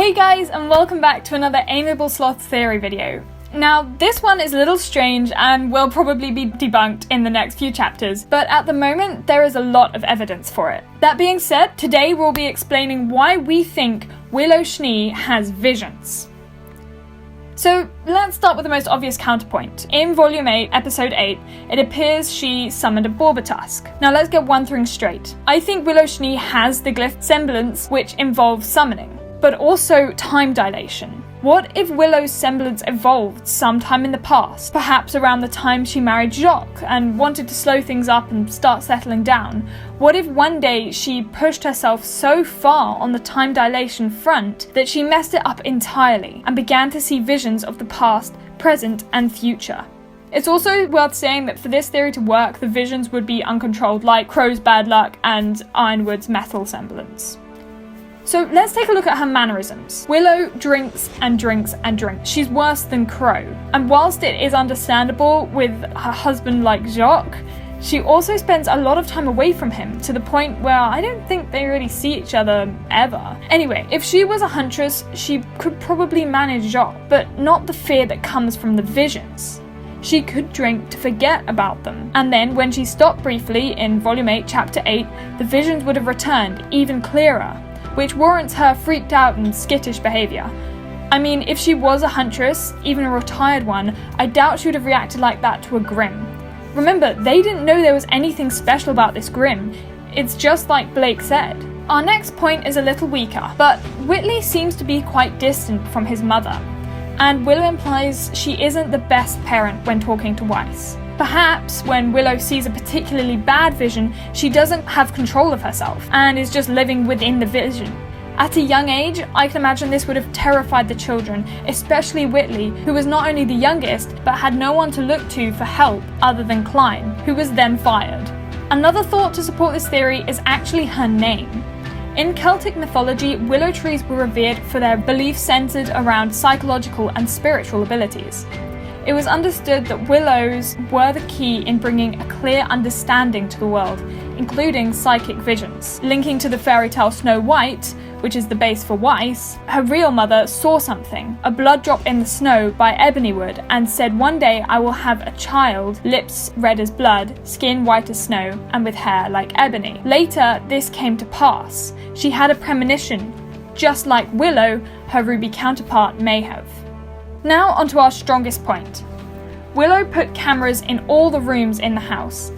Hey guys, and welcome back to another Amiable Sloth Theory video. Now, this one is a little strange and will probably be debunked in the next few chapters, but at the moment there is a lot of evidence for it. That being said, today we'll be explaining why we think Willow Schnee has visions. So let's start with the most obvious counterpoint. In Volume 8, Episode 8, it appears she summoned a Borbatusk. Now let's get one thing straight. I think Willow Schnee has the glyph semblance, which involves summoning, but also time dilation. What if Willow's semblance evolved sometime in the past, perhaps around the time she married Jacques and wanted to slow things up and start settling down? What if one day she pushed herself so far on the time dilation front that she messed it up entirely and began to see visions of the past, present, and future? It's also worth saying that for this theory to work, the visions would be uncontrolled, like Crow's bad luck and Ironwood's metal semblance. So let's take a look at her mannerisms. Willow drinks and drinks and drinks. She's worse than Crow. And whilst it is understandable with her husband like Jacques, she also spends a lot of time away from him, to the point where I don't think they really see each other ever. Anyway, if she was a huntress, she could probably manage Jacques, but not the fear that comes from the visions. She could drink to forget about them. And then when she stopped briefly in Volume 8, Chapter 8, the visions would have returned even clearer, which warrants her freaked out and skittish behaviour. I mean, if she was a huntress, even a retired one, I doubt she would have reacted like that to a Grimm. Remember, they didn't know there was anything special about this Grimm. It's just like Blake said. Our next point is a little weaker, but Whitley seems to be quite distant from his mother, and Willow implies she isn't the best parent when talking to Weiss. Perhaps when Willow sees a particularly bad vision, she doesn't have control of herself and is just living within the vision. At a young age, I can imagine this would have terrified the children, especially Whitley, who was not only the youngest, but had no one to look to for help other than Klein, who was then fired. Another thought to support this theory is actually her name. In Celtic mythology, willow trees were revered for their beliefs centered around psychological and spiritual abilities. It was understood that willows were the key in bringing a clear understanding to the world, including psychic visions. Linking to the fairy tale Snow White, which is the base for Weiss, her real mother saw something, a blood drop in the snow by ebony wood, and said, "One day I will have a child, lips red as blood, skin white as snow, and with hair like ebony." Later, this came to pass. She had a premonition, just like Willow, her RWBY counterpart, may have. Now onto our strongest point. Willow put cameras in all the rooms in the house,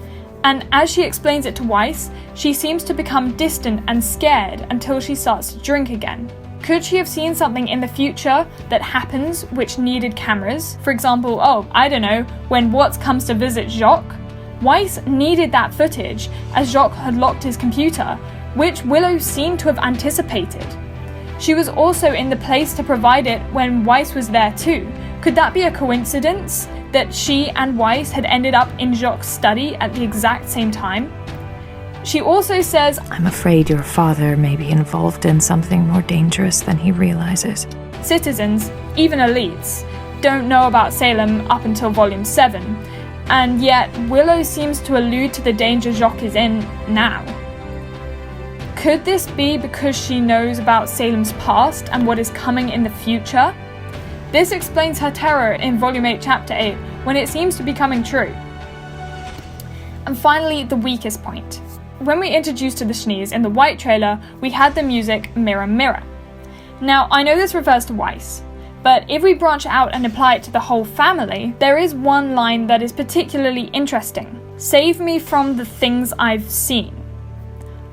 and as she explains it to Weiss, she seems to become distant and scared until she starts to drink again. Could she have seen something in the future that happens which needed cameras? For example, when Watts comes to visit Jacques? Weiss needed that footage as Jacques had locked his computer, which Willow seemed to have anticipated. She was also in the place to provide it when Weiss was there too. Could that be a coincidence that she and Weiss had ended up in Jacques' study at the exact same time? She also says, "I'm afraid your father may be involved in something more dangerous than he realizes." Citizens, even elites, don't know about Salem up until Volume 7, and yet Willow seems to allude to the danger Jacques is in now. Could this be because she knows about Salem's past and what is coming in the future? This explains her terror in Volume 8, Chapter 8, when it seems to be coming true. And finally, the weakest point. When we introduced to the Schnees in the White trailer, we had the music Mirror Mirror. Now, I know this refers to Weiss, but if we branch out and apply it to the whole family, there is one line that is particularly interesting. "Save me from the things I've seen."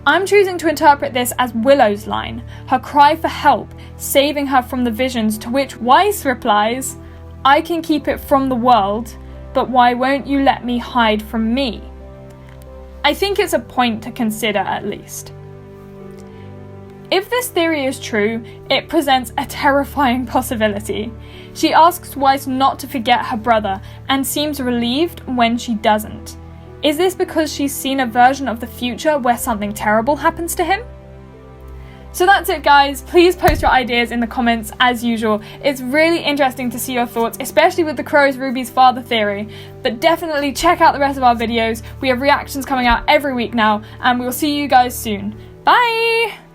I'm choosing to interpret this as Willow's line, her cry for help, saving her from the visions, to which Weiss replies, "I can keep it from the world, but why won't you let me hide from me?" I think it's a point to consider at least. If this theory is true, it presents a terrifying possibility. She asks Weiss not to forget her brother and seems relieved when she doesn't. Is this because she's seen a version of the future where something terrible happens to him? So that's it, guys. Please post your ideas in the comments as usual. It's really interesting to see your thoughts, especially with the Crow's RWBY's father theory. But definitely check out the rest of our videos. We have reactions coming out every week now, and we'll see you guys soon. Bye!